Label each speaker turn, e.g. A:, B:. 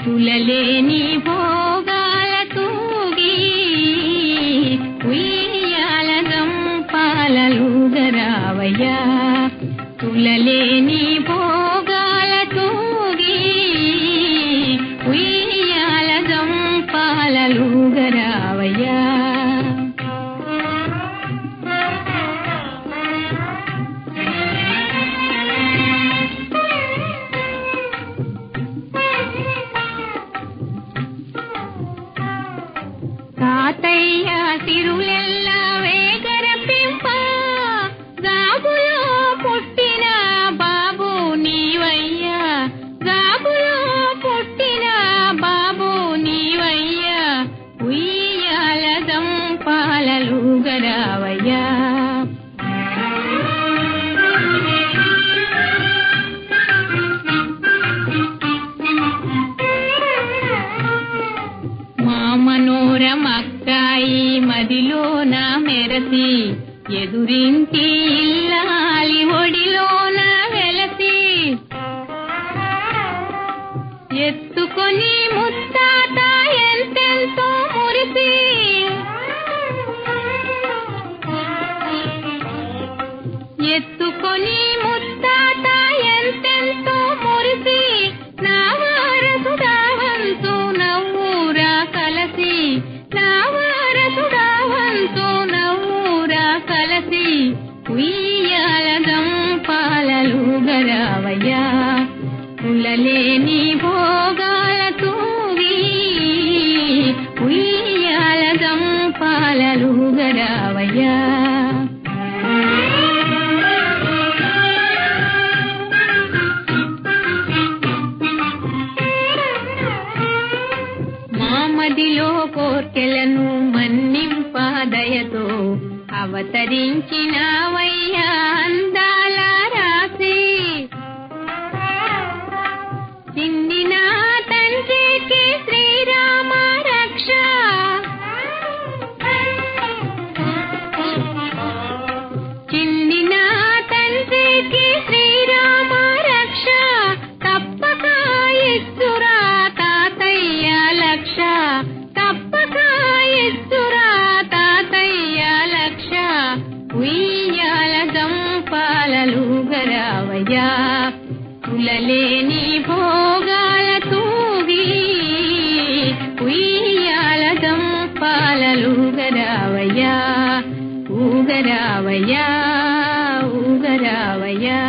A: తులలేని భోగాల తూగి ఉయ్యాల గంపాలలుగరావయ్యా తులలేని భోగాల తూగి ఉయ్యాల గంపాలలుగరావయ్యా తాతయ్య తిరులెల్ల వేగరపింప గాబులో పుట్టిన బాబు నీవయ్యా గాబులో పుట్టిన బాబు నీవయ్యా ఉయ్యాల గంపాలలుగరావయ్యా మనోరమక్కాయి మదిలోన మెరసి ఎదురింటి ఇల్లాలి ఒడిలోన వెలసి ఎత్తుకొని ముత్తాత ఎంతెంతో మురిసి ఎత్తుకొని ముత్తాత ఎంతెంతో మురిసి నా వారసుడావంతు నవ్వురా కలసి నా వారసుడావంతు నవ్వురా కలసి ఉయ్యాల గంపాలలుగరావయ్యా తులలేని భోగాల తూగి ఉయ్యాల గంపాలలుగరావయ్యా మదిలో కోర్కెలను మన్నింపదయతో అవతరించినవయ్యా అందాల రాసి చిందిన తండ్రికి శ్రీరామ రక్ష చిందిన తండ్రికి శ్రీరామ రక్ష తప్పక ఇస్తురా తాతయ్య లక్ష తప్పక ఇస్తురా తాతయ్య లక్ష ఉయ్యాల గంపాలలుగరావయ్యా తులలేని భోగాల తూగి ఉయ్యాల గంపాలలుగరావయ్యా ఊగరావయ్యా ఊగరావయ్యా